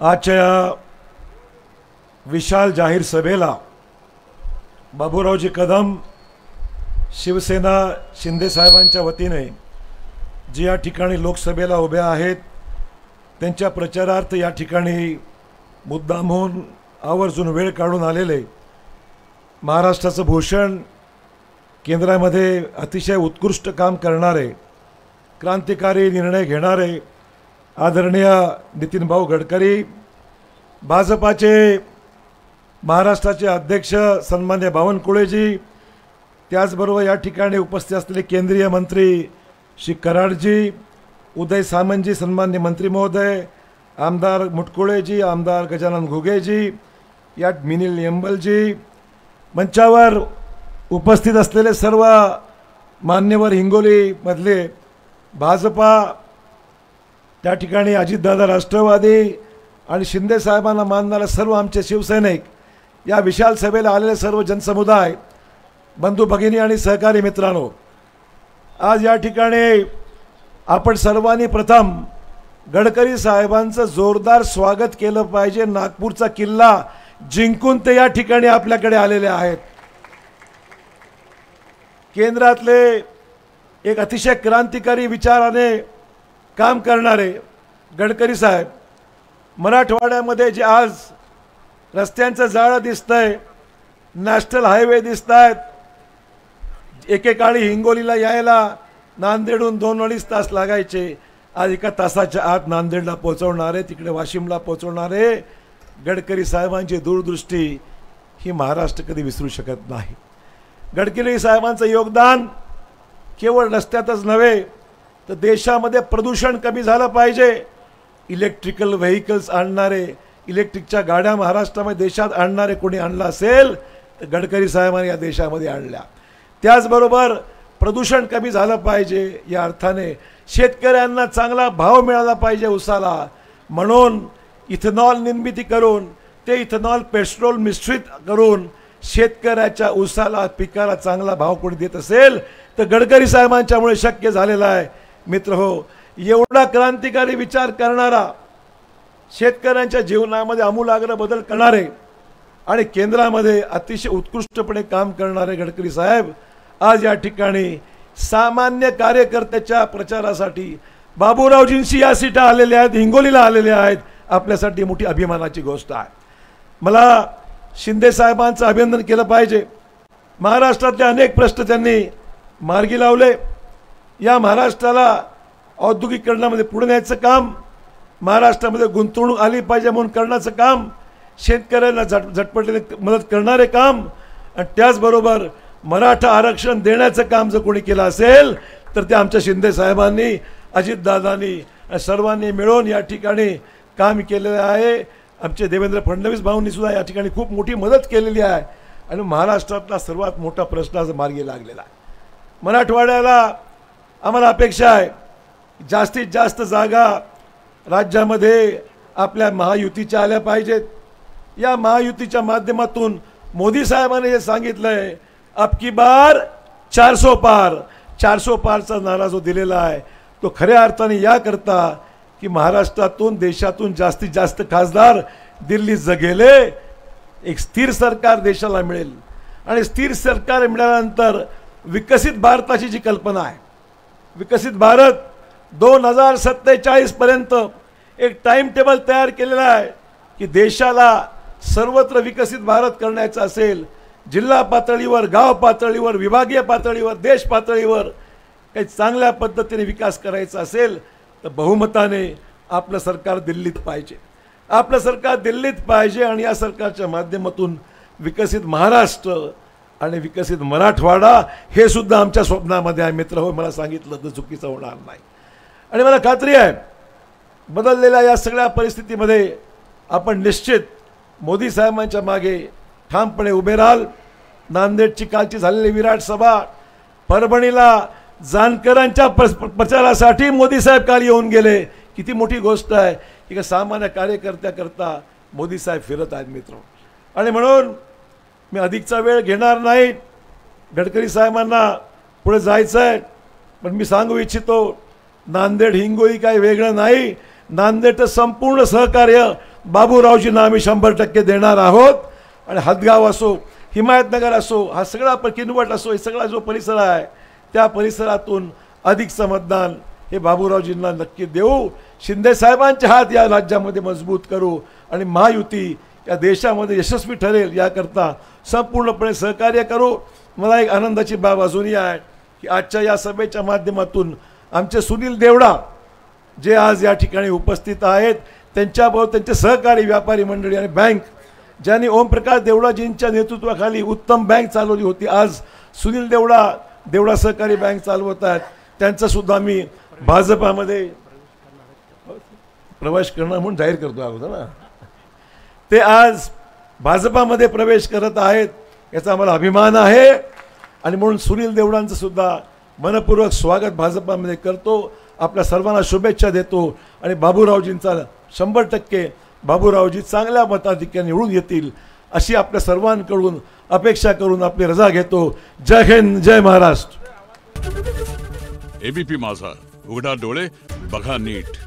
आजच्या या विशाल जाहीर सभेला बाबूरावजी कदम शिवसेना शिंदे साहेबांच्या वतीने जी या ठिकाणी लोकसभेला उभ्या आहेत त्यांच्या प्रचारार्थ या ठिकाणी मुद्दामहून आवर्जून वेळ काढून आलेले महाराष्ट्राचं भूषण केंद्रामध्ये अतिशय उत्कृष्ट काम करणारे क्रांतिकारी निर्णय घेणारे आदरणीय नितीनभाऊ गडकरी, भाजपाचे महाराष्ट्राचे अध्यक्ष सन्मान्य बावनकुळेजी, त्याचबरोबर या ठिकाणी उपस्थित असलेले केंद्रीय मंत्री श्री कराडजी, उदय सामंतजी सन्मान्य मंत्री महोदय, आमदार मुटकुळेजी, आमदार गजानन घुगेजी, या मिनिल यंबलजी, मंचावर उपस्थित असलेले सर्व मान्यवर हिंगोलीमधले भाजपा, त्या ठिकाणी अजितदादा राष्ट्रवादी आणि शिंदे साहेबांना मानणारे सर्व आमचे शिवसैनिक, या विशाल सभेला आलेले सर्व जनसमुदाय, बंधू भगिनी आणि सहकारी मित्रांनो, आज या ठिकाणी आपण सर्वांनी प्रथम गडकरी साहेबांचं जोरदार स्वागत केलं पाहिजे। नागपूरचा किल्ला जिंकून ते या ठिकाणी आपल्याकडे आलेले आहेत। केंद्रातले एक अतिशय क्रांतिकारी विचाराने काम करणारे गडकरी साहेब, मराठवाड्यामध्ये जे आज रस्त्यांचं जाळं दिसतंय, नॅशनल हायवे दिसत आहेत, एकेकाळी हिंगोलीला यायला नांदेडहून 2-2.5 तास लागायचे, आज 1 तासाच्या आत नांदेडला पोहोचवणारे, तिकडे वाशिमला पोहोचवणारे गडकरी साहेबांची दूरदृष्टी ही महाराष्ट्र कधी विसरू शकत नाही। गडकरी साहेबांचं योगदान केवळ रस्त्यातच नव्हे तर देशामध्ये प्रदूषण कमी झालं पाहिजे, इलेक्ट्रिकल व्हेकल्स आणणारे, इलेक्ट्रिकच्या गाड्या महाराष्ट्रामध्ये देशात आणणारे कोणी आणला असेल तर गडकरी साहेबांनी या देशामध्ये आणल्या। त्याचबरोबर प्रदूषण कमी झालं पाहिजे, या अर्थाने शेतकऱ्यांना चांगला भाव मिळाला पाहिजे उसाला, म्हणून इथेनॉल निर्मिती करून ते इथेनॉल पेट्रोल मिश्रित करून शेतकऱ्याच्या उसाला पिकाला चांगला भाव कोणी देत असेल तर गडकरी साहेबांच्यामुळे शक्य झालेलं आहे। मित्र हो, एवढा क्रांतिकारी विचार करणारा, शेतकऱ्यांच्या जीवनामध्ये आमूलाग्र बदल करणारे आणि केंद्रामध्ये अतिशय उत्कृष्टपणे काम करणारे गडकरी साहेब आज या ठिकाणी सामान्य कार्यकर्त्याच्या प्रचारासाठी बाबूरावजींशी या सीटा आलेल्या आहेत, हिंगोलीला आलेल्या आहेत। आपल्यासाठी मोठी अभिमानाची गोष्ट आहे। मला शिंदे साहेबांचं अभिनंदन केलं पाहिजे। महाराष्ट्रातले अनेक प्रश्न त्यांनी मार्गी लावले। या महाराष्ट्राला औद्योगिकीकरणामध्ये पुढे न्यायचं काम, महाराष्ट्रामध्ये गुंतवणूक आली पाहिजे म्हणून करण्याचं काम, शेतकऱ्यांना झटपटीने मदत करणारे काम आणि त्याचबरोबर मराठा आरक्षण देण्याचं काम जर कोणी केलं असेल तर ते आमच्या शिंदे साहेबांनी, अजितदादांनी सर्वांनी मिळून या ठिकाणी काम केलेलं आहे। आमचे देवेंद्र फडणवीस भाऊंनी सुद्धा या ठिकाणी खूप मोठी मदत केलेली आहे आणि महाराष्ट्रातला सर्वात मोठा प्रश्न आज मार्गी लागलेला आहे। मराठवाड्याला आम्हाला अपेक्षा आहे जास्तीत जास्त जागा राज्यामध्ये आपल्या महायुतीच्या आल्या पाहिजेत। या महायुतीच्या माध्यमातून मोदी साहेबांनी हे सांगितलं आहे, अब की बार 400 पार, 400 पारचा नारा जो दिलेला आहे तो खऱ्या अर्थाने याकरता की महाराष्ट्रातून देशातून जास्तीत जास्त खासदार दिल्लीत जगेले, एक स्थिर सरकार देशाला मिळेल आणि स्थिर सरकार मिळाल्यानंतर विकसित भारताची जी कल्पना आहे, विकसित भारत 2047 पर्यंत एक टाइम टेबल तयार केलेला आहे की देशाला सर्वत्र विकसित भारत करण्याचा असेल, जिल्हा पातळीवर, गाव पातळीवर, विभागीय पातळीवर, देश पातळीवर काही चांगल्या पद्धतीने विकास करायचा असेल तर बहुमताने आपलं सरकार दिल्लीत पाहिजे, आपलं सरकार दिल्लीत पाहिजे आणि या सरकारच्या माध्यमातून विकसित महाराष्ट्र आणि विकसित मराठवाडा हे सुद्धा आमच्या स्वप्नामध्ये आहे। मित्र हो, मला सांगितलं तर चुकीचं होणार नाही आणि मला खात्री आहे बदललेल्या या सगळ्या परिस्थितीमध्ये आपण निश्चित मोदी साहेबांच्या मागे ठामपणे उभे राहाल। नांदेडची कालची झालेली विराट सभा, परभणीला जानकरांच्या प्रचारासाठी मोदी साहेब काल येऊन गेले, किती मोठी गोष्ट आहे की सामान्य कार्यकर्त्याकरता मोदी साहेब फिरत आहेत मित्र। आणि म्हणून मी अधिकचा वेळ घेणार नाही, गडकरी साहेबांना पुढे जायचं आहे, पण मी सांगू इच्छितो नांदेड हिंगोली काही वेगळं नाही, नांदेडचं संपूर्ण सहकार्य बाबूरावजींना आम्ही 100% देणार आहोत. आणि हदगाव असो, हिमायतनगर असो, हा सगळा किनवट असो, हे सगळा जो परिसर आहे त्या परिसरातून अधिकचं मतदान हे बाबूरावजींना नक्की देऊ. शिंदे साहेबांचे हात या राज्यामध्ये मजबूत करू आणि महायुती या देशामध्ये यशस्वी ठरेल याकरता संपूर्णपणे सहकार्य करू. मला एक आनंदाची बाब अजूनही आहे की आजच्या या सभेच्या माध्यमातून आमचे सुनील देवडा जे आज या ठिकाणी उपस्थित आहेत, त्यांच्याबरोबर त्यांचे सहकारी व्यापारी मंडळी आणि बँक ज्यांनी ओमप्रकाश देवडाजींच्या नेतृत्वाखाली उत्तम बँक चालवली होती, आज सुनील देवडा सहकारी बँक चालवत आहेत, त्यांचासुद्धा मी भाजपामध्ये प्रवेश करणार म्हणून जाहीर करतो अगोदर ना. ते आज भाजपामध्ये प्रवेश करत आहेत, याचा आम्हाला अभिमान आहे. आणि म्हणून सुनील देवडांचं सुद्धा मनपूर्वक स्वागत भाजपामध्ये करतो. आपल्या सर्वांना शुभेच्छा देतो आणि बाबूरावजींचा 100% बाबूरावजी चांगल्या मताधिक्याने निवडून येतील अशी आपल्या सर्वांकडून अपेक्षा करून आपली रजा घेतो. जय हिंद, जय महाराष्ट्र. एबीपी माझा, उघडा डोळे बघा नीट.